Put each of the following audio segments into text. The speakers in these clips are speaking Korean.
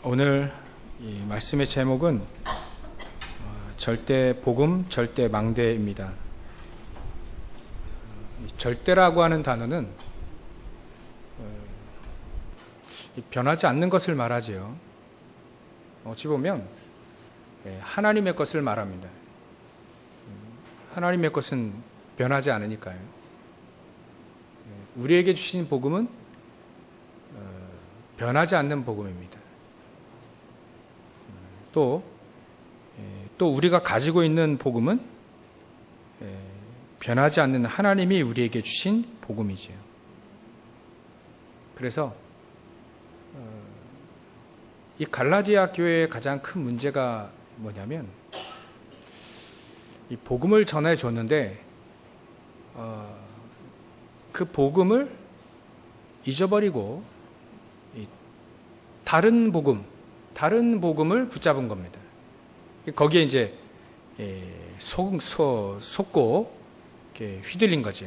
오늘 이 말씀의 제목은 절대 복음, 절대 망대입니다. 절대라고 하는 단어는 변하지 않는 것을 말하지요. 어찌 보면 하나님의 것을 말합니다. 하나님의 것은 변하지 않으니까요. 우리에게 주신 복음은 변하지 않는 복음입니다. 또 우리가 가지고 있는 복음은 변하지 않는 하나님이 우리에게 주신 복음이지요. 그래서 이 갈라디아 교회의 가장 큰 문제가 뭐냐면 이 복음을 전해 줬는데 그 복음을 잊어버리고 다른 복음을 붙잡은 겁니다. 거기에 이제 속고 이렇게 휘둘린 거죠.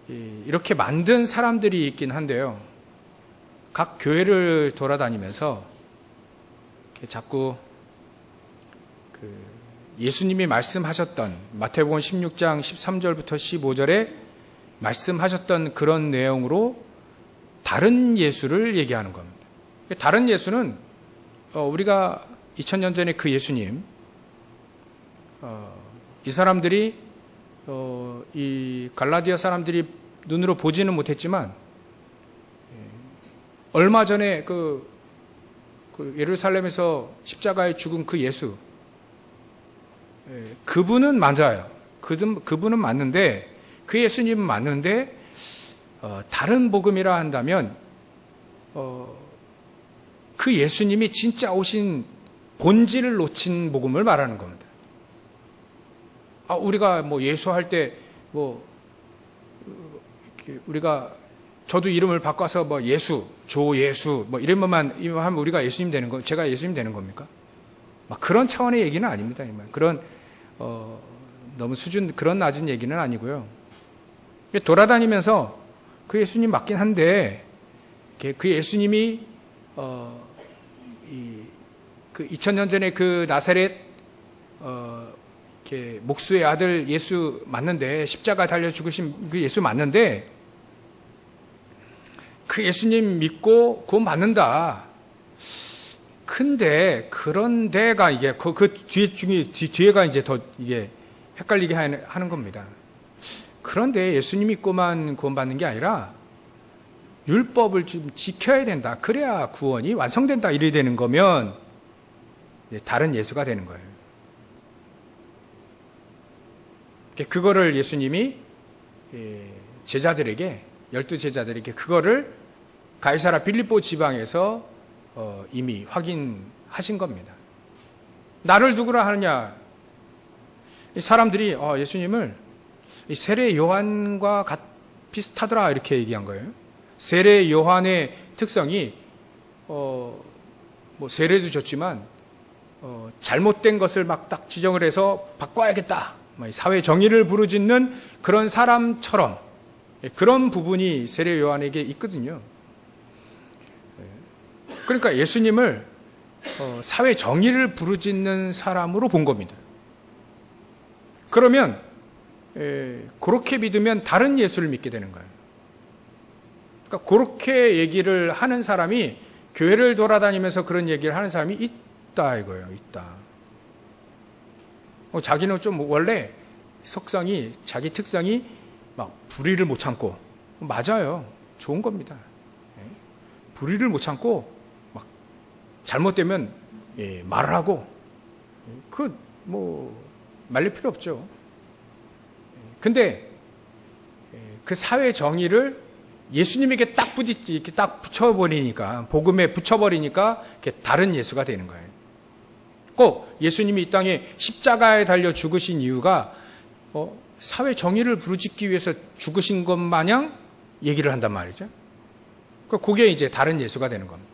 이렇게 만든 사람들이 있긴 한데요. 각 교회를 돌아다니면서 자꾸 예수님이 말씀하셨던 마태복음 16장 13절부터 15절에 말씀하셨던 그런 내용으로 다른 예수를 얘기하는 겁니다. 다른 예수는 우리가 2000년 전에 그 예수님, 이 사람들이 이 갈라디아 사람들이 눈으로 보지는 못했지만 얼마 전에 그 예루살렘에서 십자가에 죽은 그 예수, 그분은 맞아요. 그분은 맞는데, 그 예수님은 맞는데 다른 복음이라 한다면 그 예수님이 진짜 오신 본질을 놓친 복음을 말하는 겁니다. 우리가 뭐 예수할 때 우리가 저도 이름을 바꿔서 뭐 예수, 조예수 뭐 이름만 하면 우리가 예수님 되는 거, 제가 예수님 되는 겁니까? 막 그런 차원의 얘기는 아닙니다. 그런 너무 그런 낮은 얘기는 아니고요. 돌아다니면서 그 예수님 맞긴 한데 그 예수님이 그 2000년 전에 그 나사렛 목수의 아들 예수 맞는데, 십자가 달려 죽으신 그 예수 맞는데, 그 예수님 믿고 구원 받는다. 그런데가 이게 뒤에가 이제 더 이게 헷갈리게 하는 겁니다. 그런데 예수님 믿고만 구원받는 게 아니라 율법을 좀 지켜야 된다. 그래야 구원이 완성된다. 이래 되는 거면 다른 예수가 되는 거예요. 그거를 예수님이 제자들에게, 12제자들에게 그거를 가이사라 빌립보 지방에서 이미 확인하신 겁니다. 나를 누구라 하느냐? 이 사람들이 예수님을 세례 요한과 비슷하더라 이렇게 얘기한 거예요. 세례 요한의 특성이 세례도 줬지만 잘못된 것을 막 딱 지정을 해서 바꿔야겠다, 사회 정의를 부르짖는 그런 사람처럼 그런 부분이 세례 요한에게 있거든요. 그러니까 예수님을 사회 정의를 부르짖는 사람으로 본 겁니다. 그러면 그렇게 믿으면 다른 예수를 믿게 되는 거예요. 그러니까 그렇게 얘기를 하는 사람이, 교회를 돌아다니면서 그런 얘기를 하는 사람이 있다 이거예요. 있다. 자기는 좀 원래 자기 특성이 막 불의를 못 참고, 맞아요. 좋은 겁니다. 불의를 못 참고 막 잘못되면 말을 하고, 말릴 필요 없죠. 근데 그 사회 정의를 예수님에게 이렇게 딱 붙여버리니까, 복음에 붙여버리니까 다른 예수가 되는 거예요. 꼭 예수님이 이 땅에 십자가에 달려 죽으신 이유가 사회 정의를 부르짖기 위해서 죽으신 것 마냥 얘기를 한단 말이죠. 그게 이제 다른 예수가 되는 겁니다.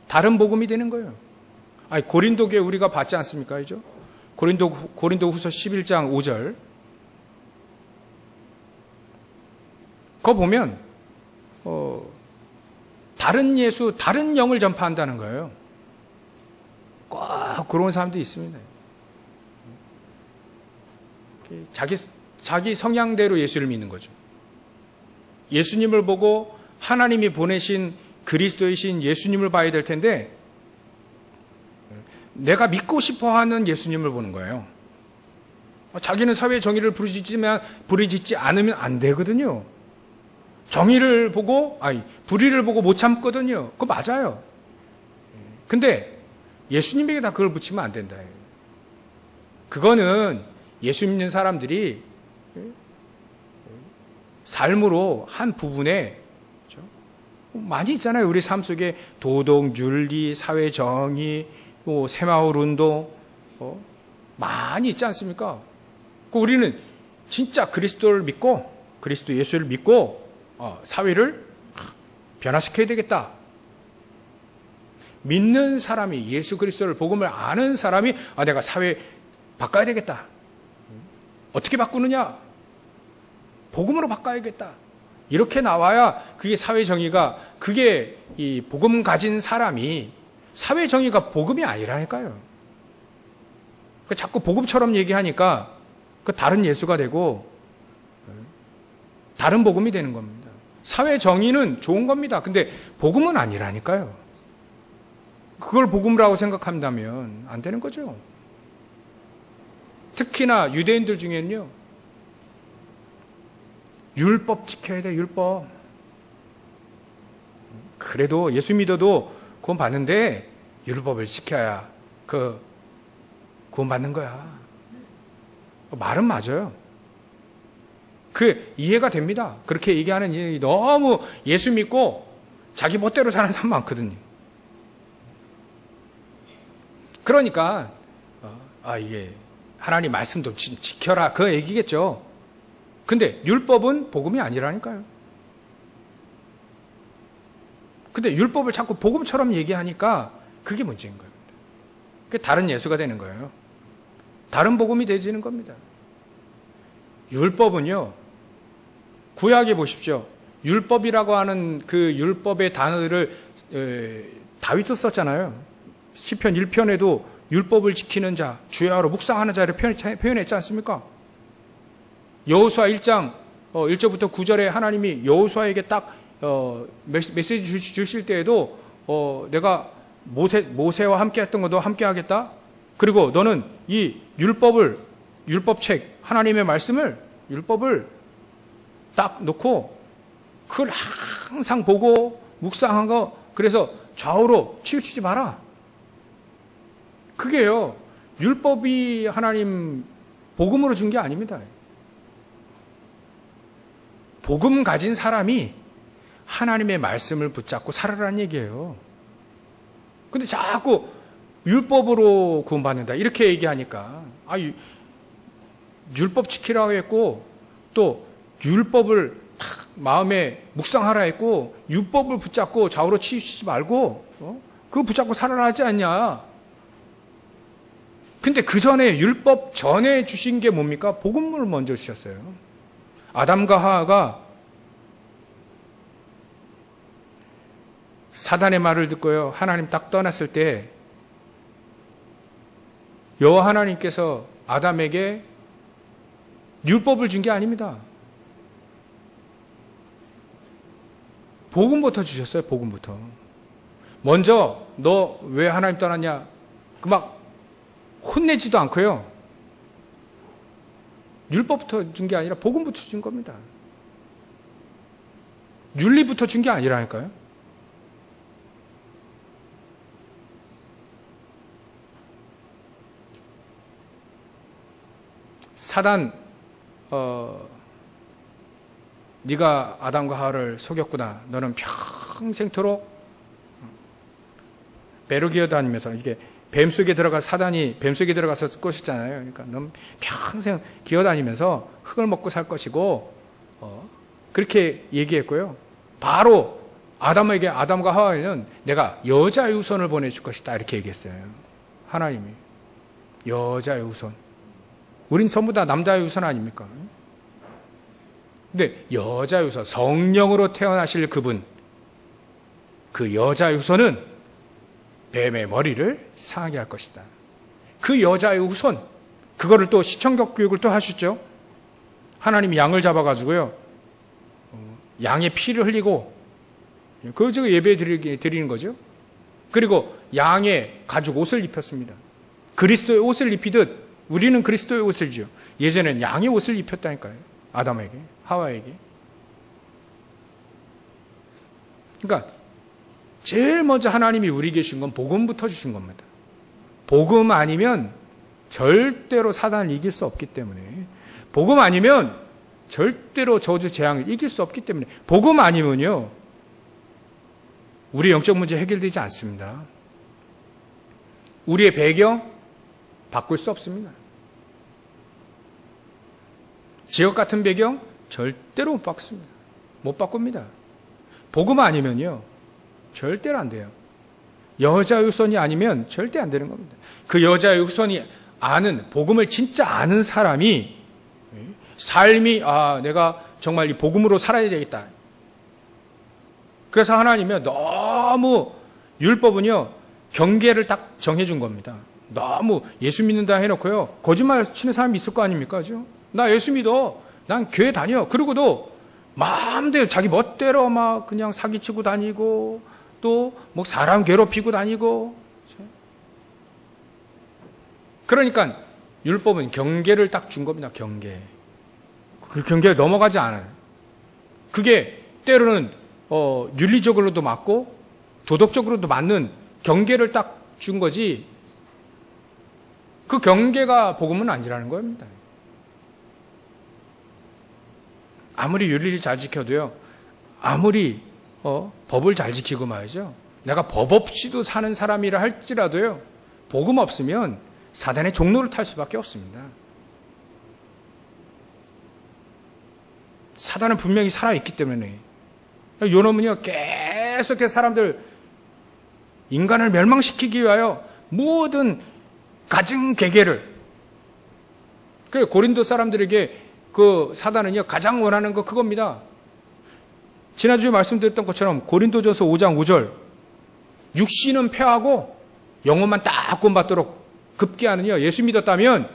다른 복음이 되는 거예요. 고린도 교회 우리가 봤지 않습니까? 그죠? 고린도 후서 11장 5절. 그거 보면 다른 예수, 다른 영을 전파한다는 거예요. 꼭 그런 사람도 있습니다. 자기 성향대로 예수를 믿는 거죠. 예수님을 보고 하나님이 보내신 그리스도이신 예수님을 봐야 될 텐데 내가 믿고 싶어하는 예수님을 보는 거예요. 자기는 사회 정의를 부르짖지 않으면 안 되거든요. 정의를 보고 불의를 보고 못 참거든요. 그거 맞아요. 근데 예수님에게 다 그걸 붙이면 안 된다. 그거는 예수 믿는 사람들이 삶으로 한 부분에 많이 있잖아요. 우리 삶 속에 도덕, 윤리, 사회 정의, 새마을 운동 많이 있지 않습니까? 우리는 진짜 그리스도를 믿고 그리스도 예수를 믿고 사회를 변화시켜야 되겠다. 믿는 사람이 예수 그리스도를 복음을 아는 사람이 내가 사회 바꿔야 되겠다. 어떻게 바꾸느냐? 복음으로 바꿔야겠다. 이렇게 나와야 그게 사회 정의가 그게 이 복음 가진 사람이 사회 정의가 복음이 아니라니까요. 자꾸 복음처럼 얘기하니까 그 다른 예수가 되고 다른 복음이 되는 겁니다. 사회 정의는 좋은 겁니다. 근데 복음은 아니라니까요. 그걸 복음이라고 생각한다면 안 되는 거죠. 특히나 유대인들 중에는요. 율법 지켜야 돼, 율법. 그래도 예수 믿어도 구원 받는데 율법을 지켜야 구원 받는 거야. 말은 맞아요. 이해가 됩니다. 그렇게 얘기하는 이 너무 예수 믿고 자기 멋대로 사는 사람 많거든요. 그러니까 이게 하나님 말씀도 지켜라 그 얘기겠죠. 근데 율법은 복음이 아니라니까요. 근데 율법을 자꾸 복음처럼 얘기하니까 그게 문제인 겁니다. 그게 다른 예수가 되는 거예요. 다른 복음이 되지는 겁니다. 율법은요. 구약에 보십시오. 율법이라고 하는 그 율법의 단어들을 다윗도 썼잖아요. 시편 1편에도 율법을 지키는 자, 주야로 묵상하는 자를 표현했지 않습니까? 여호수아 1장 1절부터 9절에 하나님이 여호수아에게 딱 메시지 주실 때에도 내가 모세와 함께 했던 것도 함께 하겠다. 그리고 너는 이 율법책 하나님의 말씀을 율법을 딱 놓고 그걸 항상 보고 묵상한 거 그래서 좌우로 치우치지 마라. 그게요. 율법이 하나님 복음으로 준 게 아닙니다. 복음 가진 사람이 하나님의 말씀을 붙잡고 살아라는 얘기예요. 근데 자꾸 율법으로 구원받는다 이렇게 얘기하니까 율법 지키라고 했고 또 율법을 마음에 묵상하라 했고 율법을 붙잡고 좌우로 치우치지 말고 그거 붙잡고 살아라 하지 않냐. 근데 그 전에 율법 전에 주신 게 뭡니까? 복음을 먼저 주셨어요. 아담과 하와가 사단의 말을 듣고요. 하나님 딱 떠났을 때 여호와 하나님께서 아담에게 율법을 준 게 아닙니다. 복음부터 주셨어요. 복음부터. 먼저 너 왜 하나님 떠났냐? 막 혼내지도 않고요. 율법부터 준 게 아니라 복음부터 준 겁니다. 윤리부터 준 게 아니라니까요. 사단, 네가 아담과 하와를 속였구나. 너는 평생토록 배로 기어다니면서 이게 뱀 속에 들어가 사단이 뱀 속에 들어가서 것이잖아요. 그러니까 넌 평생 기어다니면서 흙을 먹고 살 것이고 그렇게 얘기했고요. 바로 아담과 하와에는 내가 여자의 후손을 보내줄 것이다 이렇게 얘기했어요. 하나님이 여자의 후손. 우린 전부 다 남자의 후손 아닙니까? 근데 여자 유서, 성령으로 태어나실 그분, 그 여자 유서는 뱀의 머리를 상하게 할 것이다. 그 여자의 후손, 그거를 또 시청각 교육을 또 하셨죠. 하나님이 양을 잡아가지고요, 양의 피를 흘리고, 그거 지금 예배 드리는 거죠. 그리고 양의 가죽 옷을 입혔습니다. 그리스도의 옷을 입히듯 우리는 그리스도의 옷을 지요. 예전에는 양의 옷을 입혔다니까요. 아담에게, 하와에게. 그러니까 제일 먼저 하나님이 우리에게 주신 건 복음부터 주신 겁니다. 복음 아니면 절대로 사단을 이길 수 없기 때문에, 복음 아니면 절대로 저주 재앙을 이길 수 없기 때문에, 복음 아니면요 우리 영적 문제 해결되지 않습니다. 우리의 배경 바꿀 수 없습니다. 지역 같은 배경 절대로 못 바꿉니다. 못 바꿉니다. 복음 아니면요 절대로 안 돼요. 여자의 후손이 아니면 절대 안 되는 겁니다. 그 여자의 후손이 아는, 복음을 진짜 아는 사람이 삶이, 내가 정말 이 복음으로 살아야 되겠다. 그래서 하나님이 너무 율법은요 경계를 딱 정해준 겁니다. 너무 예수 믿는다 해놓고요 거짓말 치는 사람이 있을 거 아닙니까? 그죠? 나 예수 믿어, 난 교회 다녀. 그러고도 마음대로 자기 멋대로 막 그냥 사기치고 다니고 또 뭐 사람 괴롭히고 다니고. 그러니까 율법은 경계를 딱 준 겁니다. 경계. 그 경계를 넘어가지 않아요. 그게 때로는 윤리적으로도 맞고 도덕적으로도 맞는 경계를 딱 준 거지, 그 경계가 복음은 아니라는 겁니다. 아무리 윤리를 잘 지켜도요, 아무리 법을 잘 지키고 말이죠, 내가 법 없이도 사는 사람이라 할지라도요, 복음 없으면 사단의 종로를 탈 수밖에 없습니다. 사단은 분명히 살아있기 때문에. 요놈은요 계속해서 사람들, 인간을 멸망시키기 위하여 모든 가증개개를, 그 고린도 사람들에게 그 사단은요 가장 원하는 거 그겁니다. 지난주에 말씀드렸던 것처럼 고린도전서 5장 5절, 육신은 패하고 영혼만 딱 구원받도록 급기야는요, 예수 믿었다면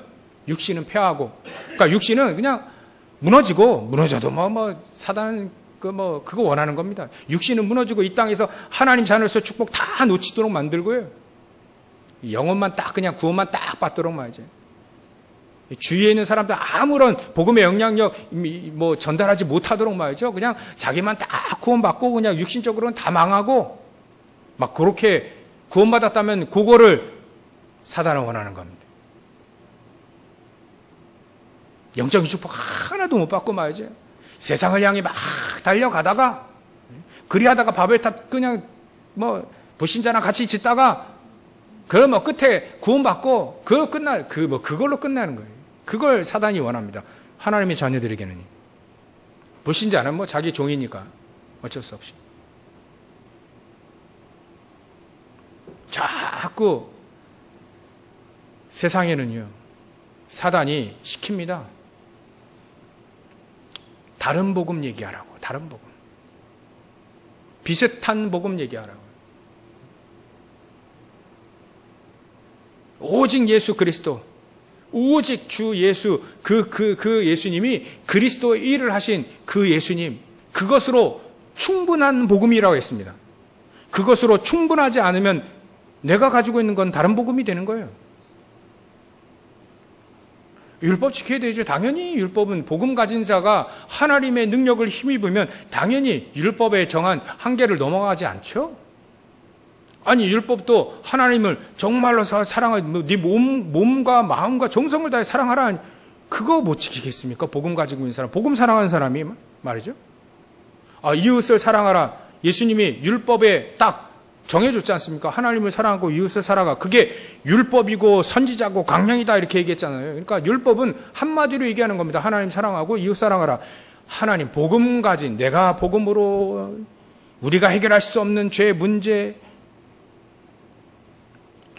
육신은 패하고, 그러니까 육신은 그냥 무너져도 사단은 그거 원하는 겁니다. 육신은 무너지고 이 땅에서 하나님 자녀로서 축복 다 놓치도록 만들고요, 영혼만 딱 그냥 구원만 딱 받도록 말이죠. 주위에 있는 사람들 아무런 복음의 영향력 전달하지 못하도록 말이죠. 그냥 자기만 딱 구원받고 그냥 육신적으로는 다 망하고 막 그렇게 구원받았다면 그거를 사단은 원하는 겁니다. 영적인 축복 하나도 못 받고 말이죠. 세상을 향해 막 달려가다가, 그리하다가 바벨탑 그냥 불신자랑 같이 짓다가, 그러면 끝에 구원받고, 그걸로 끝나는 거예요. 그걸 사단이 원합니다. 하나님의 자녀들에게는. 불신자는 자기 종이니까 어쩔 수 없이. 자꾸 세상에는요, 사단이 시킵니다. 다른 복음 얘기하라고, 다른 복음. 비슷한 복음 얘기하라고. 오직 예수 그리스도, 오직 주 예수, 그 예수님이 그리스도의 일을 하신 그 예수님, 그것으로 충분한 복음이라고 했습니다. 그것으로 충분하지 않으면 내가 가지고 있는 건 다른 복음이 되는 거예요. 율법 지켜야 되죠. 당연히 율법은 복음 가진 자가 하나님의 능력을 힘입으면 당연히 율법에 정한 한계를 넘어가지 않죠. 아니, 율법도 하나님을 정말로 사랑하고 네 몸과 마음과 정성을 다해 사랑하라, 그거 못 지키겠습니까? 복음 가지고 있는 사람, 복음 사랑하는 사람이 말이죠. 이웃을 사랑하라, 예수님이 율법에 딱 정해줬지 않습니까? 하나님을 사랑하고 이웃을 사랑하라. 그게 율법이고 선지자고 강령이다, 이렇게 얘기했잖아요. 그러니까 율법은 한마디로 얘기하는 겁니다. 하나님 사랑하고 이웃 사랑하라. 하나님 복음 가진, 내가 복음으로 우리가 해결할 수 없는 죄 문제,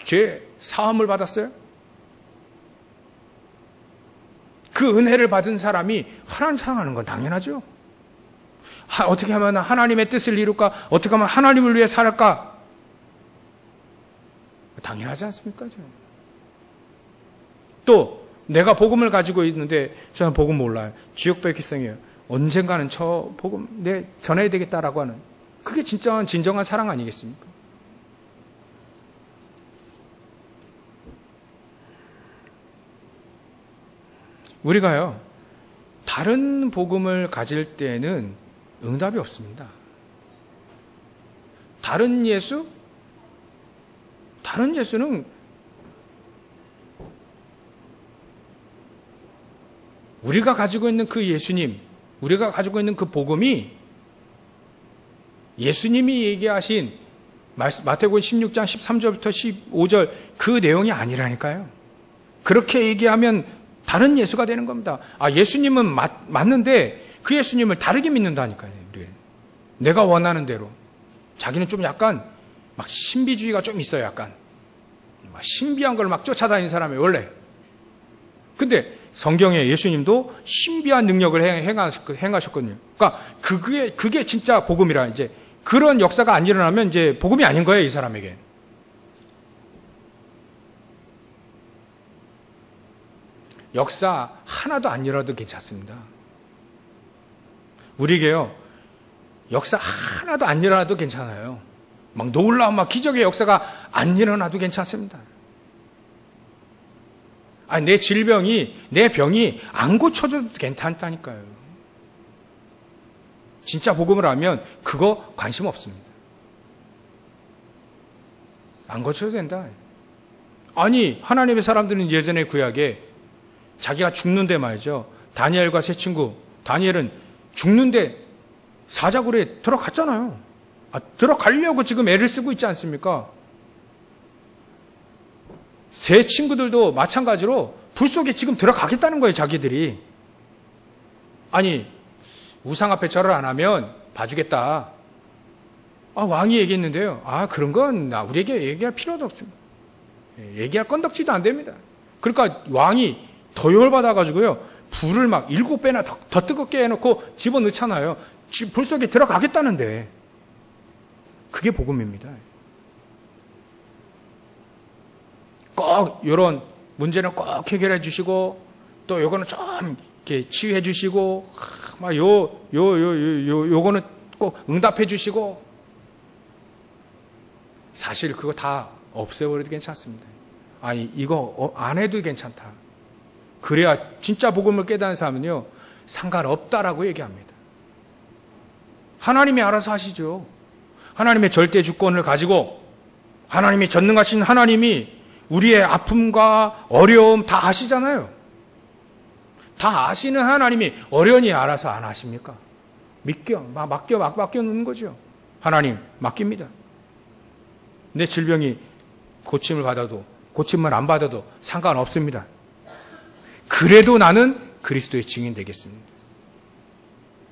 죄 사함을 받았어요. 그 은혜를 받은 사람이 하나님 사랑하는 건 당연하죠. 어떻게 하면 하나님의 뜻을 이룰까? 어떻게 하면 하나님을 위해 살까? 당연하지 않습니까? 또 내가 복음을 가지고 있는데 저는 복음 몰라요. 지옥백기성이에요. 언젠가는 저 복음 내 전해야 되겠다라고 하는, 그게 진정한 사랑 아니겠습니까? 우리가요, 다른 복음을 가질 때는 응답이 없습니다. 다른 예수는 우리가 가지고 있는 그 예수님, 우리가 가지고 있는 그 복음이 예수님이 얘기하신 마태복음 16장 13절부터 15절 그 내용이 아니라니까요. 그렇게 얘기하면 다른 예수가 되는 겁니다. 예수님은 맞는데 그 예수님을 다르게 믿는다니까요. 내가 원하는 대로. 자기는 좀 약간 막 신비주의가 좀 있어요. 약간 막 신비한 걸 막 쫓아다니는 사람이 원래. 근데 성경에 예수님도 신비한 능력을 행하셨거든요. 그러니까 그게 진짜 복음이라, 이제 그런 역사가 안 일어나면 이제 복음이 아닌 거예요, 이 사람에게. 역사 하나도 안 일어나도 괜찮습니다. 우리에게요, 역사 하나도 안 일어나도 괜찮아요. 막 놀라운 기적의 역사가 안 일어나도 괜찮습니다. 내 질병이, 내 병이 안 고쳐져도 괜찮다니까요. 진짜 복음을 하면 그거 관심 없습니다. 안 고쳐도 된다. 하나님의 사람들은 예전에 구약에 자기가 죽는데 말이죠. 다니엘과 세 친구, 다니엘은 죽는데 사자굴에 들어갔잖아요. 들어가려고 지금 애를 쓰고 있지 않습니까? 세 친구들도 마찬가지로 불 속에 지금 들어가겠다는 거예요, 자기들이. 우상 앞에 절을 안 하면 봐주겠다. 왕이 얘기했는데요. 그런 건 우리에게 얘기할 필요도 없습니다. 얘기할 건덕지도 안 됩니다. 그러니까 왕이 더 열받아가지고요, 불을 7배나 더 뜨겁게 해놓고 집어넣잖아요. 불 속에 들어가겠다는데. 그게 복음입니다. 꼭 이런 문제는 꼭 해결해 주시고, 또 요거는 좀 이렇게 치유해 주시고, 요거는 꼭 응답해 주시고. 사실 그거 다 없애버려도 괜찮습니다. 이거 안 해도 괜찮다. 그래야 진짜 복음을 깨닫는 사람은요, 상관없다라고 얘기합니다. 하나님이 알아서 하시죠. 하나님의 절대 주권을 가지고, 하나님이 전능하신 하나님이 우리의 아픔과 어려움 다 아시잖아요. 다 아시는 하나님이 어련히 알아서 안 하십니까? 맡겨 놓는 거죠. 하나님, 맡깁니다. 내 질병이 고침을 받아도, 고침을 안 받아도 상관없습니다. 그래도 나는 그리스도의 증인 되겠습니다.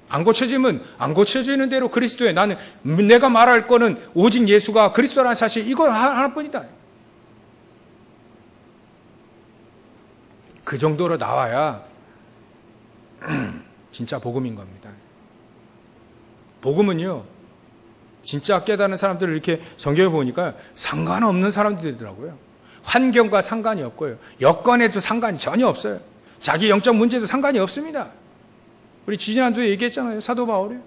안 고쳐지면 안 고쳐지는 대로 그리스도의, 나는 내가 말할 거는 오직 예수가 그리스도라는 사실, 이거 하나뿐이다. 그 정도로 나와야 진짜 복음인 겁니다. 복음은요, 진짜 깨닫는 사람들을 이렇게 성경에 보니까 상관없는 사람들이더라고요. 환경과 상관이 없고요. 여건에도 상관이 전혀 없어요. 자기 영적 문제도 상관이 없습니다. 우리 지난주에 얘기했잖아요. 사도 바울이.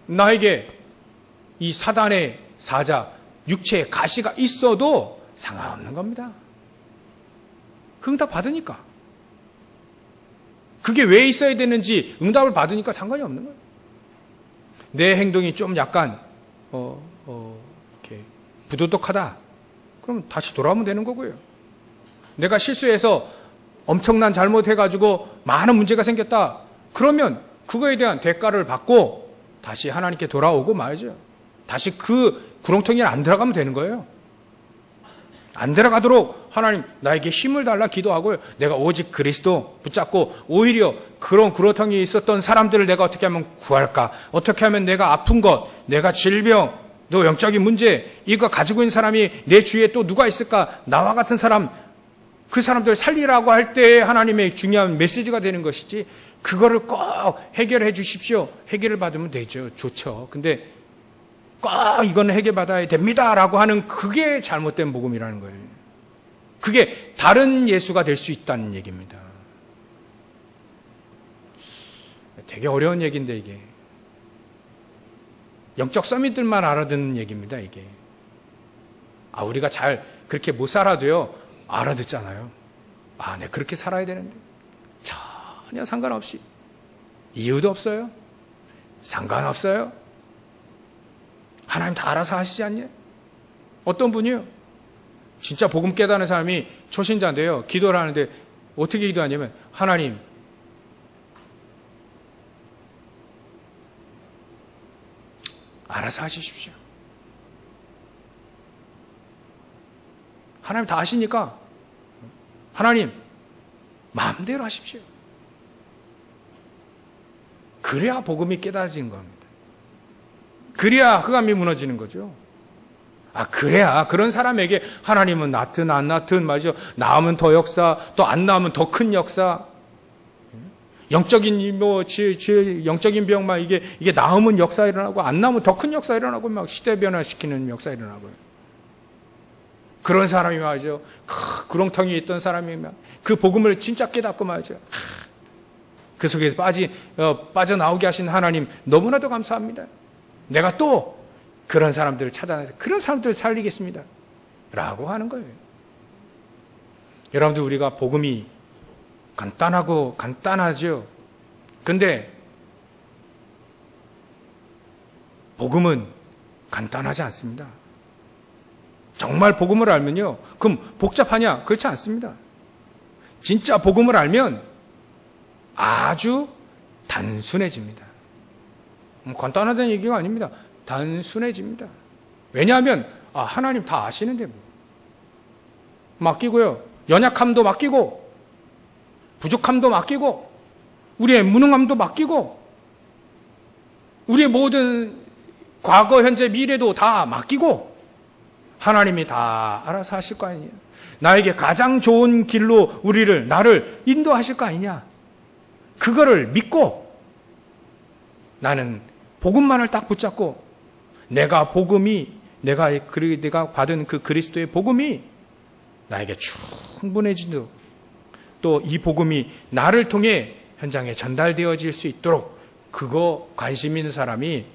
나에게 이 사단의 사자, 육체의 가시가 있어도 상관없는 겁니다. 그 응답 받으니까. 그게 왜 있어야 되는지 응답을 받으니까 상관이 없는 거예요. 내 행동이 좀 약간 이렇게 부도덕하다. 그럼 다시 돌아오면 되는 거고요. 내가 실수해서 엄청난 잘못해가지고 많은 문제가 생겼다. 그러면 그거에 대한 대가를 받고 다시 하나님께 돌아오고 말이죠. 다시 그 구렁텅이에 안 들어가면 되는 거예요. 안 들어가도록 하나님 나에게 힘을 달라 기도하고요. 내가 오직 그리스도 붙잡고 오히려 그런 구렁텅이에 있었던 사람들을 내가 어떻게 하면 구할까? 어떻게 하면 내가 아픈 것, 내가 질병, 또 영적인 문제, 이거 가지고 있는 사람이 내 주위에 또 누가 있을까? 나와 같은 사람 그 사람들 살리라고 할 때 하나님의 중요한 메시지가 되는 것이지, 그거를 꼭 해결해 주십시오. 해결을 받으면 되죠. 좋죠. 근데 꼭 이건 해결받아야 됩니다라고 하는 그게 잘못된 복음이라는 거예요. 그게 다른 예수가 될 수 있다는 얘기입니다. 되게 어려운 얘기인데 이게. 영적 서밋들만 알아듣는 얘기입니다, 이게. 우리가 잘 그렇게 못 살아도요, 알아듣잖아요. 네, 그렇게 살아야 되는데. 전혀 상관없이. 이유도 없어요. 상관없어요. 하나님 다 알아서 하시지 않냐? 어떤 분이요? 진짜 복음 깨닫는 사람이 초신자인데요. 기도를 하는데 어떻게 기도하냐면, 하나님, 알아서 하십시오. 하나님 다 아시니까 하나님 마음대로 하십시오. 그래야 복음이 깨달아지는 겁니다. 그래야 흑암이 무너지는 거죠. 그래야 그런 사람에게 하나님은 낳든 안 낳든 말이죠. 나오면 더 역사, 또 안 나오면 더 큰 역사. 영적인 영적인 병만 이게 나오면 역사 일어나고 안 나오면 더 큰 역사 일어나고 막 시대 변화시키는 역사 일어나고요. 그런 사람이 말이죠. 구렁텅이에 있던 사람이 그 복음을 진짜 깨닫고 말이죠. 그 속에서 빠져나오게 하신 하나님 너무나도 감사합니다. 내가 또 그런 사람들을 찾아내서 그런 사람들을 살리겠습니다. 라고 하는 거예요. 여러분들, 우리가 복음이 간단하죠. 근데 복음은 간단하지 않습니다. 정말 복음을 알면요. 그럼 복잡하냐? 그렇지 않습니다. 진짜 복음을 알면 아주 단순해집니다. 간단하다는 얘기가 아닙니다. 단순해집니다. 왜냐하면 하나님 다 아시는데 맡기고요. 연약함도 맡기고 부족함도 맡기고 우리의 무능함도 맡기고 우리의 모든 과거, 현재, 미래도 다 맡기고 하나님이 다 알아서 하실 거 아니냐. 나에게 가장 좋은 길로 나를 인도하실 거 아니냐. 그거를 믿고 나는 복음만을 딱 붙잡고 내가 받은 그 그리스도의 복음이 나에게 충분해지도록 또 이 복음이 나를 통해 현장에 전달되어질 수 있도록 그거 관심 있는 사람이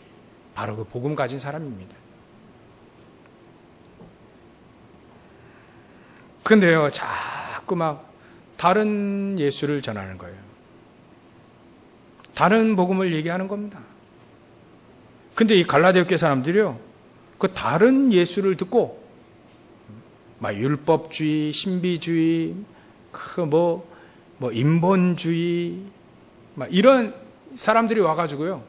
바로 그 복음 가진 사람입니다. 근데요, 자꾸 다른 예수를 전하는 거예요. 다른 복음을 얘기하는 겁니다. 근데 이 갈라디아 교회 사람들이요, 그 다른 예수를 듣고 율법주의, 신비주의, 인본주의, 이런 사람들이 와가지고요,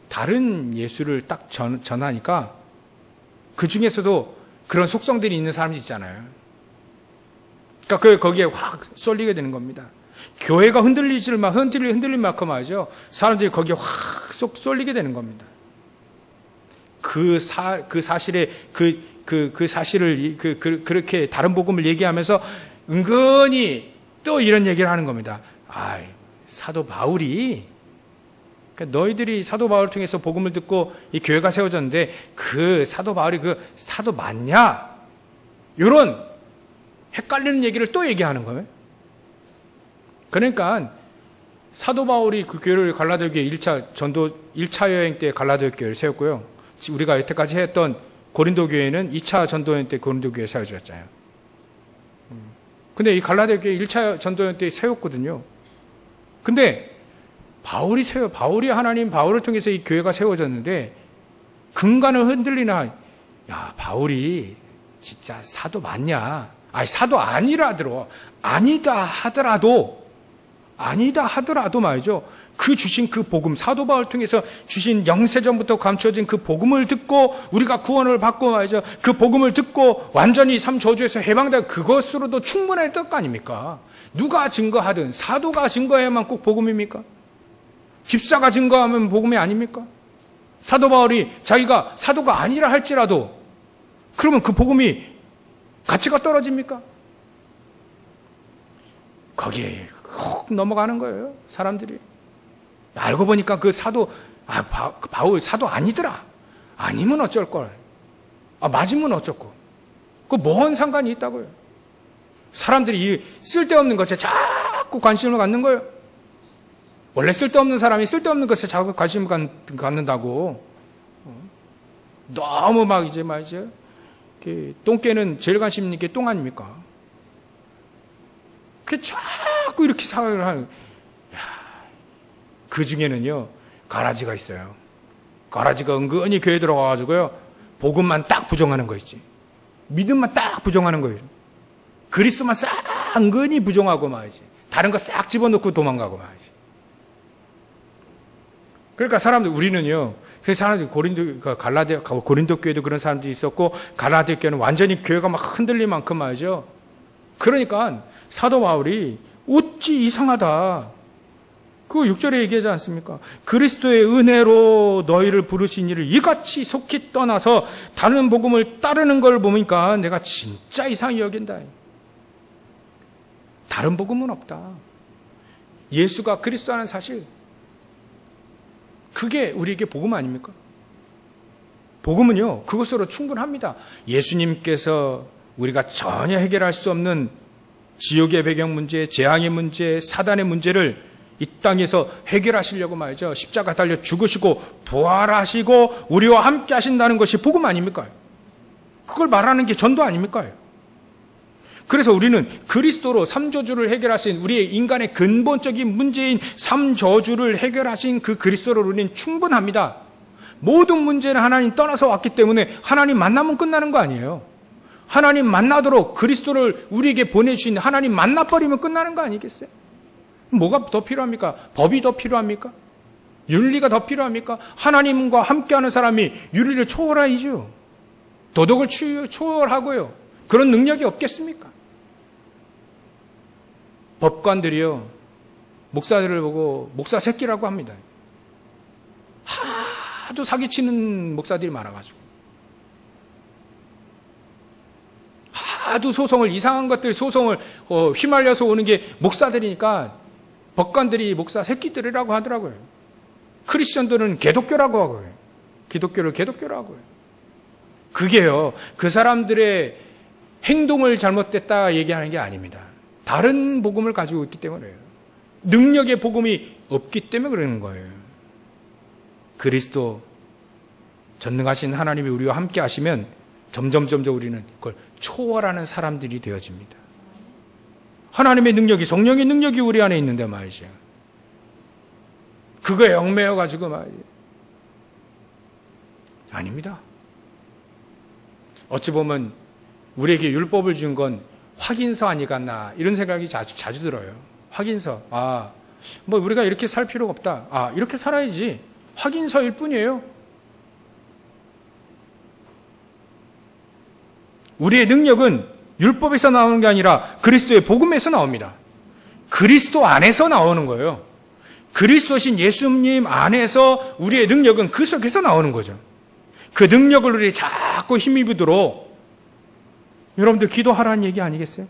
다른 예수를 딱 전하니까 그 중에서도 그런 속성들이 있는 사람이 있잖아요. 그러니까 거기에 확 쏠리게 되는 겁니다. 교회가 흔들릴 만큼 말이죠. 사람들이 거기에 확 쏙 쏠리게 되는 겁니다. 그 사실을 그렇게 다른 복음을 얘기하면서 은근히 또 이런 얘기를 하는 겁니다. 사도 바울이, 그러니까 너희들이 사도 바울을 통해서 복음을 듣고 이 교회가 세워졌는데 그 사도 바울이 그 사도 맞냐? 이런 헷갈리는 얘기를 또 얘기하는 거예요. 그러니까 사도 바울이 그 교회를 갈라디아 교회 1차 여행 때 갈라디아 교회를 세웠고요. 우리가 여태까지 했던 고린도 교회는 2차 전도 여행 때 고린도 교회 세워졌잖아요. 근데 이 갈라디아 교회 1차 전도 여행 때 세웠거든요. 근데 바울이 바울을 통해서 이 교회가 세워졌는데 근간을 흔들리나, 바울이 진짜 사도 맞냐? 사도 아니다 하더라도 말이죠. 그 주신 그 복음, 사도 바울 통해서 주신 영세전부터 감춰진 그 복음을 듣고 우리가 구원을 받고 말이죠. 그 복음을 듣고 완전히 삶 저주에서 해방되고 그것으로도 충분했던 거 아닙니까? 누가 증거하든 사도가 증거해야만 꼭 복음입니까? 집사가 증거하면 복음이 아닙니까? 사도 바울이 자기가 사도가 아니라 할지라도 그러면 그 복음이 가치가 떨어집니까? 거기에 훅 넘어가는 거예요. 사람들이. 알고 보니까 그 사도, 바울 사도 아니더라. 아니면 어쩔 걸. 맞으면 어쩌고. 그 뭔 상관이 있다고요. 사람들이 이 쓸데없는 것에 자꾸 관심을 갖는 거예요. 원래 쓸데없는 사람이 쓸데없는 것에 자꾸 관심을 갖는다고. 너무 막 이제 말이죠. 똥개는 제일 관심 있는 게 똥 아닙니까? 그 자꾸 이렇게 생각을 하는. 그 중에는요, 가라지가 있어요. 가라지가 은근히 교회 들어가가지고요, 복음만 딱 부정하는 거 있지. 믿음만 딱 부정하는 거예요. 그리스도만 싹 은근히 부정하고 말이지. 다른 거 싹 집어넣고 도망가고 말이지. 그러니까 사람들, 우리는요, 그 사람들이 고린도 교회도 그런 사람들이 있었고, 갈라디아 교회는 완전히 교회가 막 흔들릴 만큼 말이죠. 그러니까 사도 바울이 어찌 이상하다. 그 6절에 얘기하지 않습니까? 그리스도의 은혜로 너희를 부르신 이를 이같이 속히 떠나서 다른 복음을 따르는 걸 보니까 내가 진짜 이상히 여긴다. 다른 복음은 없다. 예수가 그리스도라는 사실, 그게 우리에게 복음 아닙니까? 복음은요, 그것으로 충분합니다. 예수님께서 우리가 전혀 해결할 수 없는 지옥의 배경 문제, 재앙의 문제, 사단의 문제를 이 땅에서 해결하시려고 말이죠. 십자가 달려 죽으시고 부활하시고 우리와 함께 하신다는 것이 복음 아닙니까? 그걸 말하는 게 전도 아닙니까? 그래서 우리는 그리스도로 삼저주를 해결하신, 우리의 인간의 근본적인 문제인 삼저주를 해결하신 그 그리스도로 우리는 충분합니다. 모든 문제는 하나님 떠나서 왔기 때문에 하나님 만나면 끝나는 거 아니에요. 하나님 만나도록 그리스도를 우리에게 보내주신 하나님 만나버리면 끝나는 거 아니겠어요? 뭐가 더 필요합니까? 법이 더 필요합니까? 윤리가 더 필요합니까? 하나님과 함께하는 사람이 윤리를 초월하이죠. 도덕을 초월하고요. 그런 능력이 없겠습니까? 법관들이요, 목사들을 보고 목사 새끼라고 합니다. 하도 사기치는 목사들이 많아가지고, 하도 소송을, 이상한 것들 소송을 휘말려서 오는 게 목사들이니까 법관들이 목사 새끼들이라고 하더라고요. 크리스천들은 개독교라고 하고요. 기독교를 개독교라고 해요. 그게요, 그 사람들의 행동을 잘못됐다 얘기하는 게 아닙니다. 다른 복음을 가지고 있기 때문에요. 능력의 복음이 없기 때문에 그러는 거예요. 그리스도 전능하신 하나님이 우리와 함께 하시면 점점 우리는 그걸 초월하는 사람들이 되어집니다. 하나님의 능력이, 성령의 능력이 우리 안에 있는데 말이죠. 그거에 얽매여가지고 말이죠. 아닙니다. 어찌 보면 우리에게 율법을 준 건 확인서 아니겠나, 이런 생각이 자주 들어요. 확인서. 뭐 우리가 이렇게 살 필요가 없다. 이렇게 살아야지. 확인서일 뿐이에요. 우리의 능력은 율법에서 나오는 게 아니라 그리스도의 복음에서 나옵니다. 그리스도 안에서 나오는 거예요. 그리스도신 예수님 안에서 우리의 능력은 그 속에서 나오는 거죠. 그 능력을 우리 자꾸 힘입도록 여러분들 기도하라는 얘기 아니겠어요?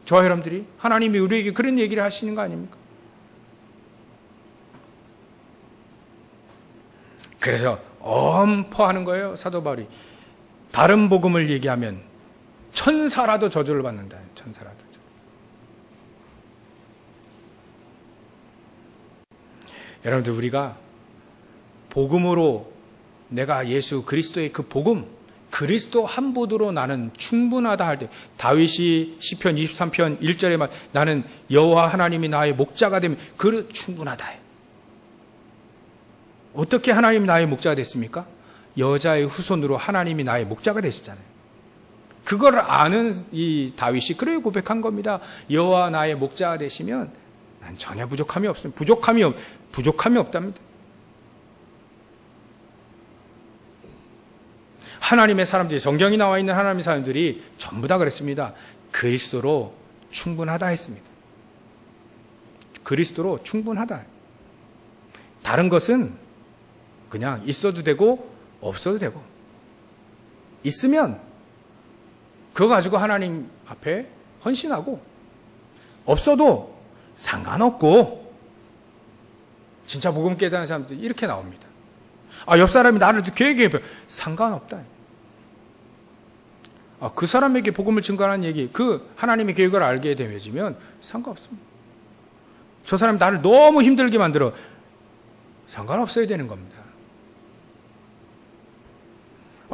저와 여러분들이 하나님이 우리에게 그런 얘기를 하시는 거 아닙니까? 그래서 엄포하는 거예요, 사도 바울이. 다른 복음을 얘기하면 천사라도 저주를 받는다. 천사라도. 여러분들, 우리가 복음으로, 내가 예수 그리스도의 그 복음, 그리스도 한 보드로 나는 충분하다 할 때, 다윗이 시편 23편 1절에 말, 나는 여호와 하나님이 나의 목자가 되면 그 충분하다. 어떻게 하나님이 나의 목자가 됐습니까? 여자의 후손으로 하나님이 나의 목자가 되셨잖아요. 그걸 아는 이 다윗이 그래 고백한 겁니다. 여호와 나의 목자가 되시면 난 전혀 부족함이 없습니다. 부족함이 없답니다. 하나님의 사람들이, 성경이 나와 있는 하나님의 사람들이 전부 다 그랬습니다. 그리스도로 충분하다 했습니다. 그리스도로 충분하다. 다른 것은 그냥 있어도 되고 없어도 되고, 있으면 그거 가지고 하나님 앞에 헌신하고, 없어도 상관없고, 진짜 복음 깨닫는 사람들이 이렇게 나옵니다. 옆 사람이 나를 계획해 상관없다. 그 사람에게 복음을 증거하는 얘기, 그 하나님의 계획을 알게 되면 상관없습니다. 저 사람이 나를 너무 힘들게 만들어 상관없어야 되는 겁니다.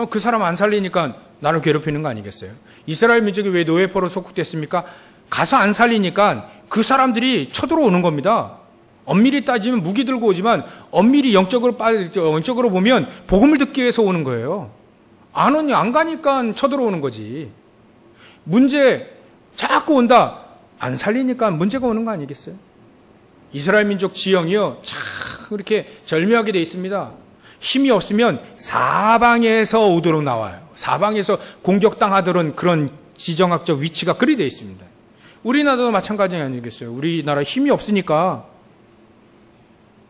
그 사람 안 살리니까 나를 괴롭히는 거 아니겠어요? 이스라엘 민족이 왜 노예포로 속국됐습니까? 가서 안 살리니까 그 사람들이 쳐들어오는 겁니다. 엄밀히 따지면 무기 들고 오지만 엄밀히 영적으로 보면 복음을 듣기 위해서 오는 거예요. 안 가니까 쳐들어오는 거지. 문제 자꾸 온다. 안 살리니까 문제가 오는 거 아니겠어요? 이스라엘 민족 지형이요, 참 이렇게 절묘하게 되어 있습니다. 힘이 없으면 사방에서 오도록 나와요. 사방에서 공격당하도록 그런 지정학적 위치가 그리 되어 있습니다. 우리나라도 마찬가지 아니겠어요? 우리나라 힘이 없으니까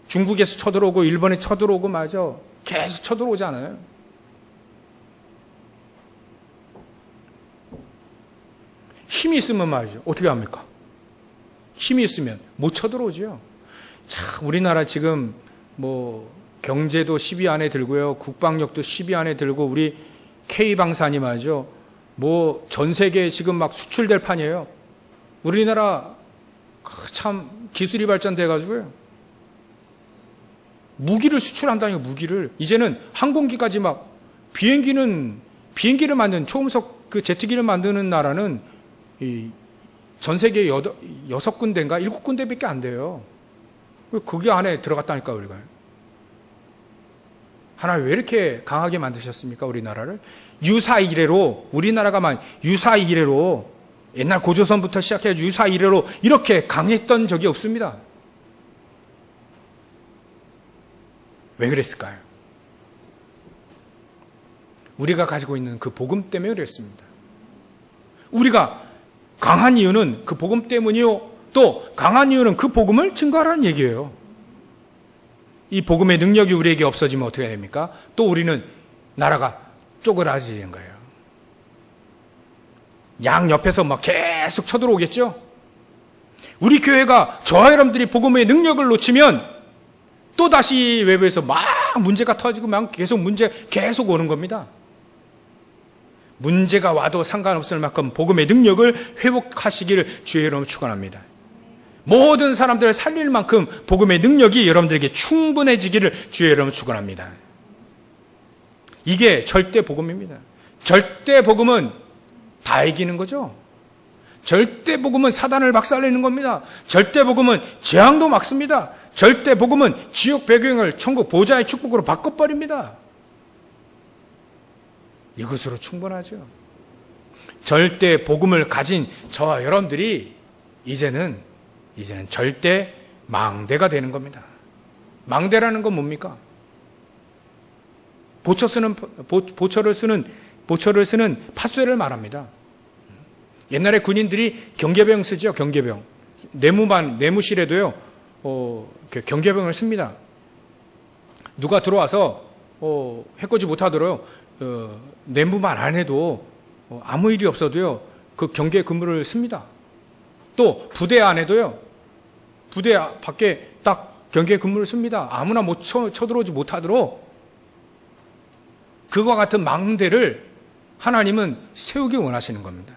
중국에서 쳐들어오고 일본에 쳐들어오고 맞아. 계속 쳐들어오잖아요. 힘이 있으면 말이죠. 어떻게 합니까? 힘이 있으면 못 쳐들어오죠. 참 우리나라 지금 경제도 10위 안에 들고요. 국방력도 10위 안에 들고 우리 K방산이 말이죠. 전 세계에 지금 막 수출될 판이에요. 우리나라 참 기술이 발전돼 가지고요. 무기를 수출한다니까 무기를. 이제는 항공기까지 막 비행기를 만든 초음속 그 제트기를 만드는 나라는 전 세계에 6군데인가 7군데밖에 안 돼요. 거기 안에 들어갔다니까 우리가. 하나님 왜 이렇게 강하게 만드셨습니까? 우리나라를. 우리나라가 유사이래로 옛날 고조선부터 시작해 유사이래로 이렇게 강했던 적이 없습니다. 왜 그랬을까요? 우리가 가지고 있는 그 복음 때문에 그랬습니다. 우리가 강한 이유는 그 복음 때문이요. 또 강한 이유는 그 복음을 증거하라는 얘기예요. 이 복음의 능력이 우리에게 없어지면 어떻게 됩니까? 또 우리는 나라가 쪼그라지는 거예요. 양 옆에서 막 계속 쳐들어오겠죠? 우리 교회가 저와 여러분들이 복음의 능력을 놓치면 또 다시 외부에서 막 문제가 터지고 막 계속 오는 겁니다. 문제가 와도 상관없을 만큼 복음의 능력을 회복하시기를 주의 이름으로 축원합니다. 모든 사람들을 살릴 만큼 복음의 능력이 여러분들에게 충분해지기를 주의 이름으로 축원합니다. 이게 절대 복음입니다. 절대 복음은 다 이기는 거죠. 절대 복음은 사단을 박살내는 겁니다. 절대 복음은 재앙도 막습니다. 절대 복음은 지옥 배경을 천국 보좌의 축복으로 바꿔버립니다. 이것으로 충분하죠. 절대 복음을 가진 저와 여러분들이 이제는 절대 망대가 되는 겁니다. 망대라는 건 뭡니까? 보초를 쓰는 팥쇠를 말합니다. 옛날에 군인들이 경계병 쓰죠. 경계병. 내무실에도요. 경계병을 씁니다. 누가 들어와서 해코지 못하도록 내무만 안 해도 아무 일이 없어도요. 그 경계 근무를 씁니다. 또 부대 안에도요. 부대 밖에 딱 경계 근무를 씁니다. 아무나 쳐들어오지 못하도록 그와 같은 망대를 하나님은 세우기 원하시는 겁니다.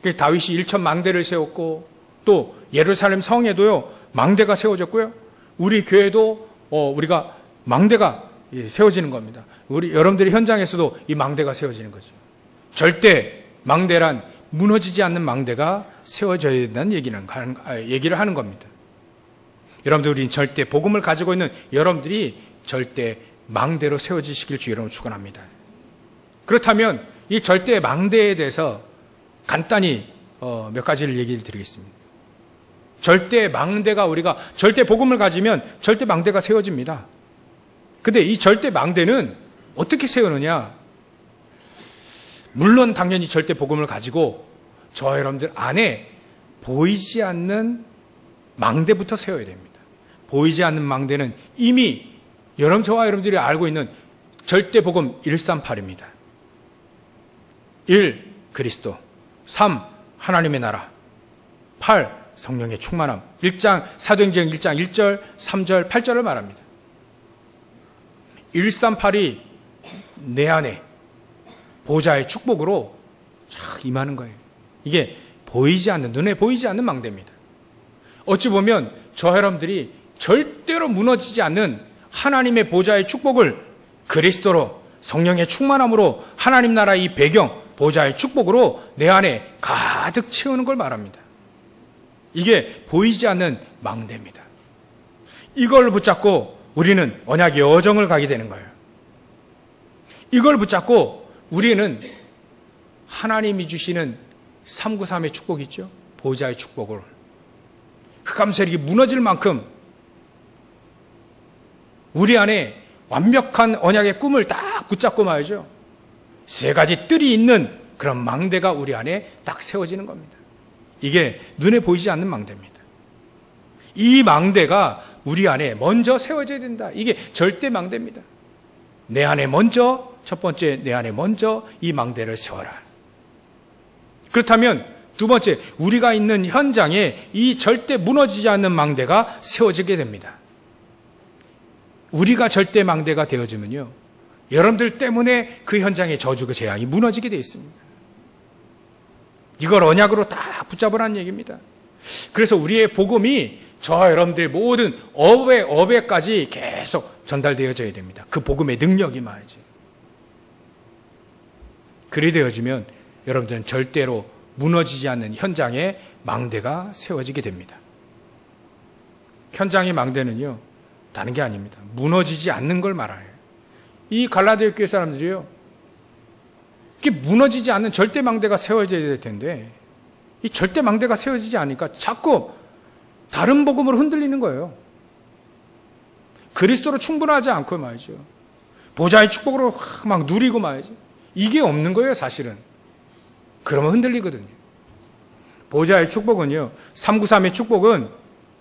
그래서 다윗이 1천 망대를 세웠고 또 예루살렘 성에도요 망대가 세워졌고요. 우리 교회도 우리가 망대가 세워지는 겁니다. 우리 여러분들이 현장에서도 이 망대가 세워지는 거죠. 절대 망대란 무너지지 않는 망대가 세워져야 된다는 얘기를 하는 겁니다. 여러분들 우리 절대 복음을 가지고 있는 여러분들이 절대 망대로 세워지시길 주의 이름으로 축원합니다. 그렇다면 이 절대 망대에 대해서 간단히 몇 가지를 얘기를 드리겠습니다. 절대 망대가 우리가 절대 복음을 가지면 절대 망대가 세워집니다. 근데 이 절대 망대는 어떻게 세우느냐? 물론 당연히 절대 복음을 가지고 저와 여러분들 안에 보이지 않는 망대부터 세워야 됩니다. 보이지 않는 망대는 이미 저와 여러분들이 알고 있는 절대 복음 138입니다. 1. 그리스도 3. 하나님의 나라 8. 성령의 충만함. 사도행전 1장 1절, 3절, 8절을 말합니다. 138이 내 안에 보좌의 축복으로 쫙 임하는 거예요. 이게 보이지 않는, 눈에 보이지 않는 망대입니다. 어찌 보면 저 여러분들이 절대로 무너지지 않는 하나님의 보좌의 축복을 그리스도로, 성령의 충만함으로 하나님 나라 이 배경, 보좌의 축복으로 내 안에 가득 채우는 걸 말합니다. 이게 보이지 않는 망대입니다. 이걸 붙잡고 우리는 언약의 여정을 가게 되는 거예요. 이걸 붙잡고 우리는 하나님이 주시는 393의 축복 있죠? 보좌의 축복을 흑암세력이 무너질 만큼 우리 안에 완벽한 언약의 꿈을 딱 붙잡고 말이죠. 3가지 뜰이 있는 그런 망대가 우리 안에 딱 세워지는 겁니다. 이게 눈에 보이지 않는 망대입니다. 이 망대가 우리 안에 먼저 세워져야 된다. 이게 절대 망대입니다. 내 안에 먼저, 첫 번째 내 안에 먼저 이 망대를 세워라. 그렇다면 두 번째, 우리가 있는 현장에 이 절대 무너지지 않는 망대가 세워지게 됩니다. 우리가 절대 망대가 되어지면요, 여러분들 때문에 그 현장의 저주가 재앙이 무너지게 되어 있습니다. 이걸 언약으로 딱 붙잡으라는 얘기입니다. 그래서 우리의 복음이 저 여러분들 모든 업에까지 계속 전달되어져야 됩니다. 그 복음의 능력이 말이지. 그리 되어지면 여러분들은 절대로 무너지지 않는 현장에 망대가 세워지게 됩니다. 현장의 망대는요, 다른 게 아닙니다. 무너지지 않는 걸 말해요. 이 갈라디아 교회 사람들이요, 이게 무너지지 않는 절대 망대가 세워져야 될 텐데, 이 절대 망대가 세워지지 않으니까 자꾸 다른 복음으로 흔들리는 거예요. 그리스도로 충분하지 않고 말이죠. 보좌의 축복으로 막 누리고 말이죠. 이게 없는 거예요, 사실은. 그러면 흔들리거든요. 보좌의 축복은요, 393의 축복은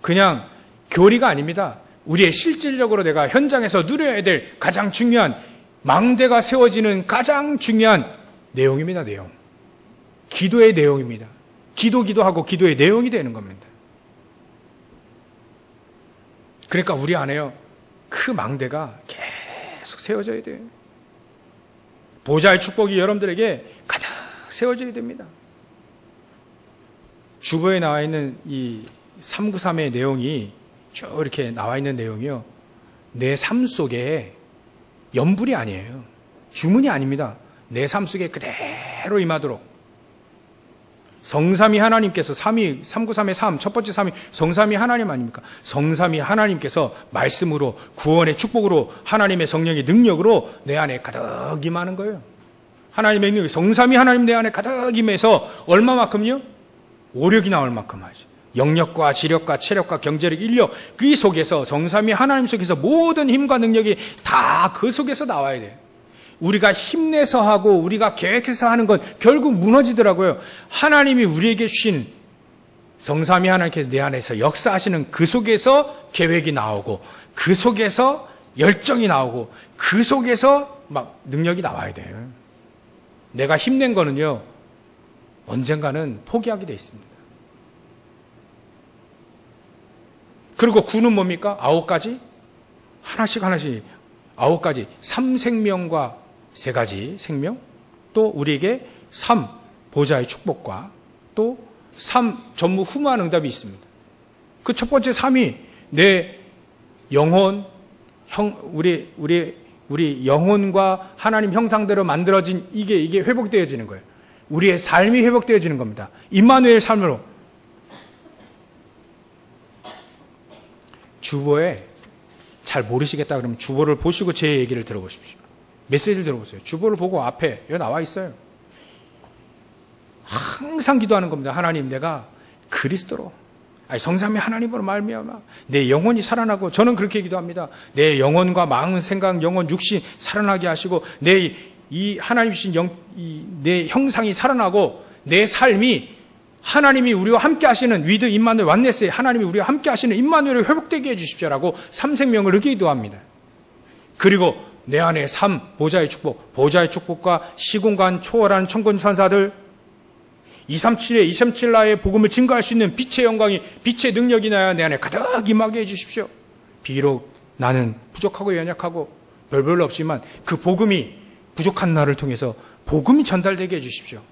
그냥 교리가 아닙니다. 우리의 실질적으로 내가 현장에서 누려야 될 가장 중요한, 망대가 세워지는 가장 중요한 내용입니다, 내용. 기도의 내용입니다. 기도하고 기도의 내용이 되는 겁니다. 그러니까 우리 안에요, 그 망대가 계속 세워져야 돼요. 보좌의 축복이 여러분들에게 가득 세워져야 됩니다. 주보에 나와 있는 이 393의 내용이 쭉 이렇게 나와 있는 내용이요, 내 삶 속에 염불이 아니에요. 주문이 아닙니다. 내 삶 속에 그대로 임하도록. 성삼위 하나님께서 393의 3, 첫 번째 3위 성삼위 하나님 아닙니까? 성삼위 하나님께서 말씀으로, 구원의 축복으로, 하나님의 성령의 능력으로 내 안에 가득 임하는 거예요. 하나님의 능력, 성삼위 하나님 내 안에 가득 임해서 얼마만큼요? 오력이 나올 만큼 하죠. 영력과 지력과 체력과 경제력, 인력, 그 속에서, 성삼위 하나님 속에서 모든 힘과 능력이 다 그 속에서 나와야 돼요. 우리가 힘내서 하고 우리가 계획해서 하는 건 결국 무너지더라고요. 하나님이 우리에게 주신, 성삼위 하나님께서 내 안에서 역사하시는 그 속에서 계획이 나오고, 그 속에서 열정이 나오고, 그 속에서 막 능력이 나와야 돼요. 내가 힘낸 거는요, 언젠가는 포기하게 돼 있습니다. 그리고 9는 뭡니까? 9가지? 하나씩 9가지. 3생명과 3가지 생명, 또 우리에게 3 보좌의 축복과 또 3 전무 후무한 응답이 있습니다. 그 첫 번째 3이 내 영혼, 우리 영혼과 하나님 형상대로 만들어진 이게 회복되어지는 거예요. 우리의 삶이 회복되어지는 겁니다. 임마누엘 삶으로. 주보에 잘 모르시겠다 그러면 주보를 보시고 제 얘기를 들어보십시오. 메시지를 들어보세요. 주보를 보고 앞에 여기 나와 있어요. 항상 기도하는 겁니다. 하나님, 내가 그리스도로, 성삼위 하나님으로 말미암아 내 영혼이 살아나고, 저는 그렇게 기도합니다. 내 영혼과 마음, 생각, 영혼, 육신 살아나게 하시고, 이 하나님 주신 내 형상이 살아나고, 내 삶이 하나님이 우리와 함께 하시는 위드 임마누엘 완네스에 하나님이 우리와 함께 하시는 임마누엘을 회복되게 해주십시오라고 3생명을 기도합니다. 그리고 내 안에 3 보좌의 축복, 보좌의 축복과 시공간 초월한 천군 천사들, 237 나의 복음을 증거할 수 있는 빛의 영광이, 빛의 능력이 나야 내 안에 가득 임하게 해주십시오. 비록 나는 부족하고 연약하고 별별 없지만 그 복음이 부족한 나를 통해서 복음이 전달되게 해주십시오.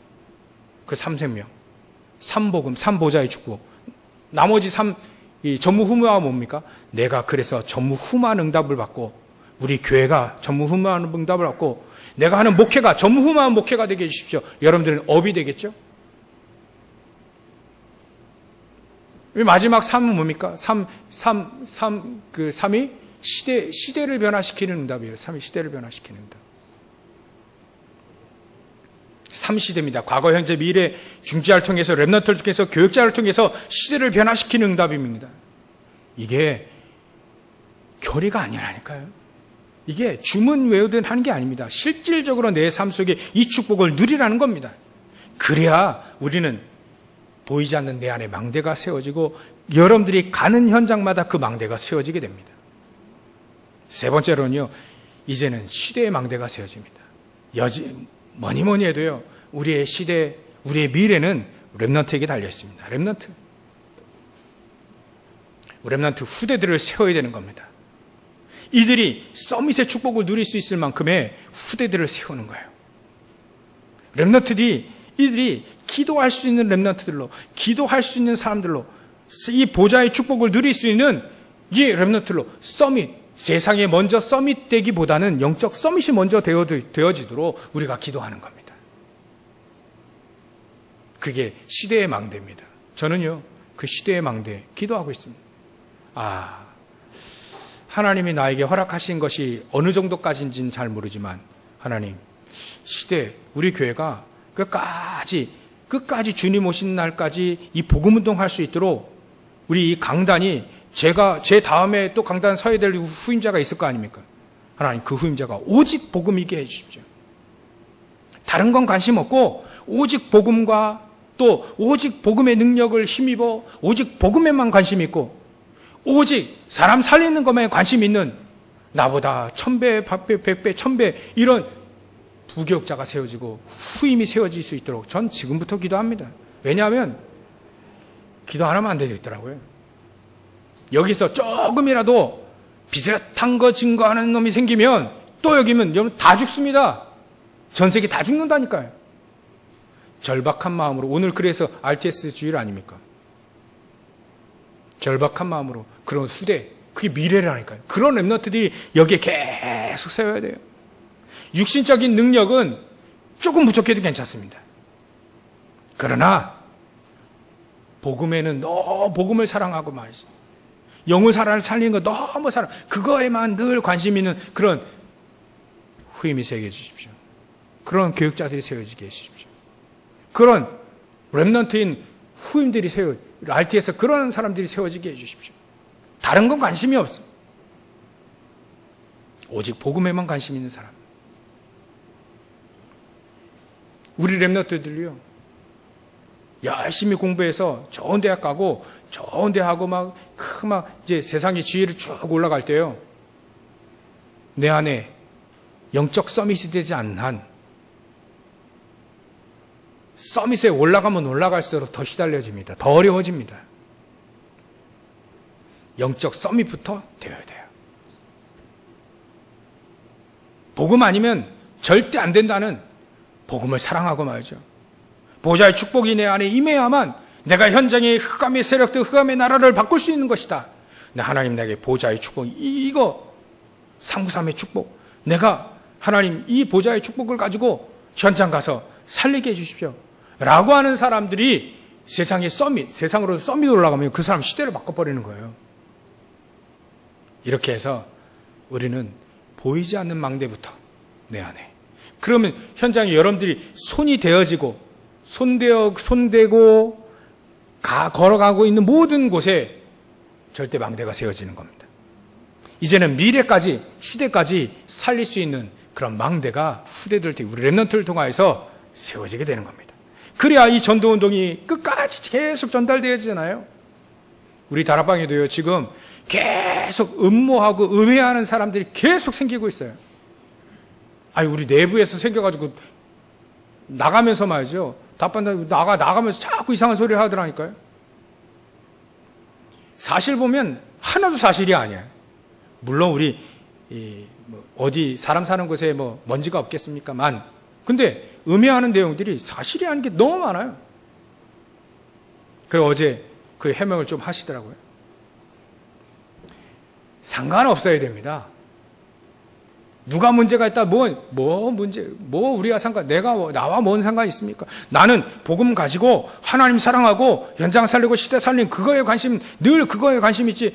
그 3생명, 3복음, 3보좌의 축복. 나머지 이 전무후무가 뭡니까? 내가 그래서 전무후무한 응답을 받고, 우리 교회가 전무후무한 응답을 받고, 내가 하는 목회가 전무후무한 목회가 되게 해주십시오. 여러분들은 업이 되겠죠? 마지막 3은 뭡니까? 3이 시대를 변화시키는 응답이에요. 3이 시대를 변화시키는 응답. 3시대입니다. 과거, 현재, 미래, 중지자를 통해서, 렘넌트를 통해서, 교육자를 통해서 시대를 변화시키는 응답입니다. 이게 교리가 아니라니까요. 이게 주문 외우든 하는 게 아닙니다. 실질적으로 내 삶 속에 이 축복을 누리라는 겁니다. 그래야 우리는 보이지 않는 내 안에 망대가 세워지고 여러분들이 가는 현장마다 그 망대가 세워지게 됩니다. 세 번째로는요, 이제는 시대의 망대가 세워집니다. 뭐니 해도요, 우리의 시대, 우리의 미래는 렘넌트에게 달려 있습니다. 렘넌트 후대들을 세워야 되는 겁니다. 이들이 서밋의 축복을 누릴 수 있을 만큼의 후대들을 세우는 거예요. 이들이 기도할 수 있는 렘넌트들로, 기도할 수 있는 사람들로, 이 보좌의 축복을 누릴 수 있는 이 렘넌트로 서밋, 세상에 먼저 서밋 되기보다는 영적 서밋이 먼저 되어지도록 우리가 기도하는 겁니다. 그게 시대의 망대입니다. 저는요, 그 시대의 망대 기도하고 있습니다. 하나님이 나에게 허락하신 것이 어느 정도까지인지는 잘 모르지만, 하나님, 시대, 우리 교회가 끝까지 주님 오신 날까지 이 복음운동 할 수 있도록 우리 이 강단이, 제 다음에 또 강단 서야 될 후임자가 있을 거 아닙니까? 하나님, 그 후임자가 오직 복음이게 해주십시오. 다른 건 관심 없고 오직 복음과 또 오직 복음의 능력을 힘입어 오직 복음에만 관심 있고 오직 사람 살리는 것에 관심 있는 나보다 1000배, 100배, 1000배 이런 부교육자가 세워지고 후임이 세워질 수 있도록 전 지금부터 기도합니다. 왜냐하면 기도 안 하면 안 되겠더라고요. 여기서 조금이라도 비슷한 거 증거하는 놈이 생기면 또 여기면 여러분 다 죽습니다. 전 세계 다 죽는다니까요. 절박한 마음으로, 오늘 그래서 RTS 주일 아닙니까? 절박한 마음으로 그런 후대, 그게 미래라니까요. 그런 렘넌트들이 여기에 계속 세워야 돼요. 육신적인 능력은 조금 부족해도 괜찮습니다. 그러나 복음에는 너무 복음을 사랑하고 말이죠. 영을 살리는 거 너무 사랑, 그거에만 늘 관심 있는 그런 후임이 세워져 주십시오. 그런 교육자들이 세워지게 해주십시오. 그런 렘넌트인 후임들이 RT에서 그런 사람들이 세워지게 해주십시오. 다른 건 관심이 없어. 오직 복음에만 관심 있는 사람. 우리 렘넌트들이요, 열심히 공부해서 좋은 대학 가고 좋은 대하고 막 이제 세상의 지혜를 쭉 올라갈 때요, 내 안에 영적 서밋이 되지 않는 한 서밋에 올라가면 올라갈수록 더 시달려집니다. 더 어려워집니다. 영적 서밋부터 되어야 돼요. 복음 아니면 절대 안 된다는 복음을 사랑하고 말죠. 보좌의 축복이 내 안에 임해야만 내가 현장의 흑암의 세력들, 흑암의 나라를 바꿀 수 있는 것이다. 하나님 내게 보좌의 축복, 이거 393의 축복, 내가 하나님 이 보좌의 축복을 가지고 현장 가서 살리게 해주십시오 라고 하는 사람들이 세상의 세상으로 서밋 올라가면 그 사람 시대를 바꿔버리는 거예요. 이렇게 해서 우리는 보이지 않는 망대부터 내 안에, 그러면 현장에 여러분들이 손이 되어지고 손대고 걸어가고 있는 모든 곳에 절대 망대가 세워지는 겁니다. 이제는 미래까지, 시대까지 살릴 수 있는 그런 망대가 후대들, 우리 렘넌트를 통하여서 세워지게 되는 겁니다. 그래야 이 전도운동이 끝까지 계속 전달되어지잖아요. 우리 다락방에도요, 지금 계속 음모하고 의회하는 사람들이 계속 생기고 있어요. 우리 내부에서 생겨가지고 나가면서 말이죠, 나가면서 자꾸 이상한 소리를 하더라니까요. 사실 보면 하나도 사실이 아니에요. 물론 우리 어디 사람 사는 곳에 뭐 먼지가 없겠습니까만, 근데 음해하는 내용들이 사실이 아닌 게 너무 많아요. 그 어제 그 해명을 좀 하시더라고요. 상관없어야 됩니다. 누가 문제가 있다, 우리가 나와 뭔 상관이 있습니까? 나는 복음 가지고 하나님 사랑하고 현장 살리고 시대 살리는 그거에 늘 그거에 관심 있지,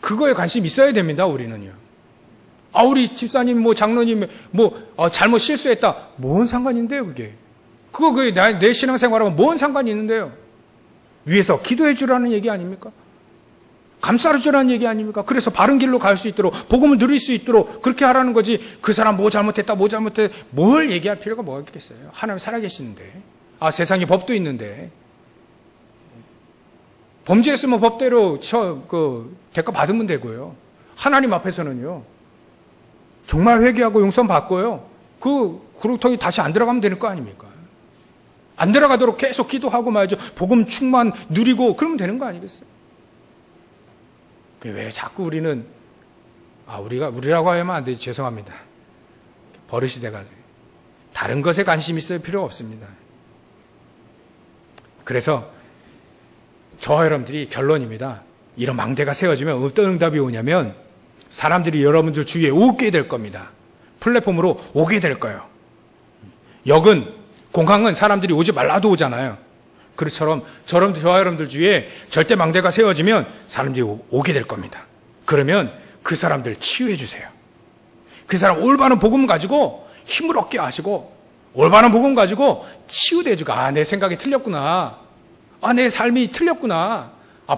그거에 관심 있어야 됩니다, 우리는요. 우리 집사님, 장로님, 잘못 실수했다. 뭔 상관인데요, 그게? 그게 내 신앙생활하고 뭔 상관이 있는데요? 위에서 기도해 주라는 얘기 아닙니까? 감싸 주라는 얘기 아닙니까? 그래서 바른 길로 갈 수 있도록, 복음을 누릴 수 있도록 그렇게 하라는 거지. 그 사람 잘못했다, 뭘 얘기할 필요가 뭐가 있겠어요? 하나님 살아계시는데. 세상에 법도 있는데. 범죄했으면 법대로 대가 받으면 되고요. 하나님 앞에서는요, 정말 회개하고 용서 받고요, 그 구렁텅이 다시 안 들어가면 되는 거 아닙니까? 안 들어가도록 계속 기도하고 말이죠. 복음 충만 누리고 그러면 되는 거 아니겠어요? 왜 자꾸 우리는 우리라고 하면 안 되지, 죄송합니다. 버릇이 돼가지고 다른 것에 관심 있을 필요가 없습니다. 그래서 저와 여러분들이 결론입니다. 이런 망대가 세워지면 어떤 응답이 오냐면 사람들이 여러분들 주위에 오게 될 겁니다. 플랫폼으로 오게 될 거예요. 역은, 공항은 사람들이 오지 말라도 오잖아요. 그처럼 저와 여러분들 주위에 절대 망대가 세워지면 사람들이 오게 될 겁니다. 그러면 그 사람들 치유해 주세요. 그 사람 올바른 복음 가지고 힘을 얻게 하시고, 올바른 복음 가지고 치유돼 주고, 내 생각이 틀렸구나. 내 삶이 틀렸구나.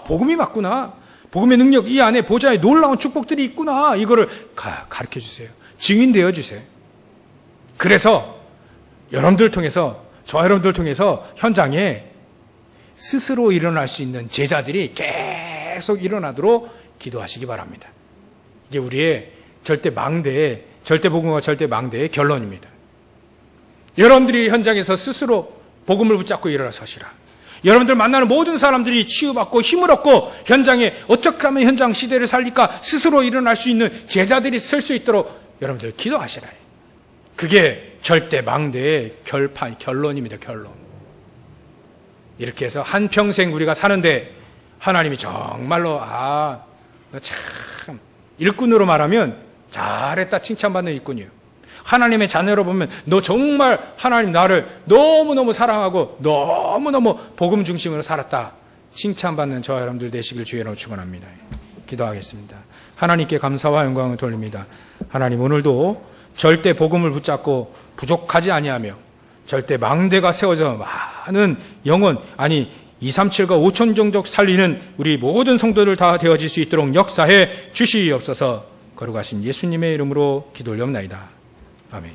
복음이 맞구나. 복음의 능력, 이 안에 보좌에 놀라운 축복들이 있구나. 이거를 가르쳐 주세요. 증인되어 주세요. 그래서 여러분들 통해서, 저와 여러분들 통해서 현장에 스스로 일어날 수 있는 제자들이 계속 일어나도록 기도하시기 바랍니다. 이게 우리의 절대 복음과 절대 망대의 결론입니다. 여러분들이 현장에서 스스로 복음을 붙잡고 일어서시라. 여러분들 만나는 모든 사람들이 치유받고 힘을 얻고 현장에 어떻게 하면 현장 시대를 살릴까 스스로 일어날 수 있는 제자들이 설 수 있도록 여러분들 기도하시라. 그게 절대 망대의 결론입니다. 결론. 이렇게 해서 한평생 우리가 사는데 하나님이 정말로 참 일꾼으로 말하면 잘했다 칭찬받는 일꾼이에요. 하나님의 자녀로 보면 너 정말 하나님 나를 너무너무 사랑하고 너무너무 복음 중심으로 살았다 칭찬받는 저와 여러분들 되시길 주의로 축원합니다. 기도하겠습니다. 하나님께 감사와 영광을 돌립니다. 하나님, 오늘도 절대 복음을 붙잡고 부족하지 아니하며 절대 망대가 세워져 많은 영혼, 237과 5천 종족 살리는 우리 모든 성도들 다 되어질 수 있도록 역사해 주시옵소서. 거룩하신 예수님의 이름으로 기도 올려옵나이다. 아멘.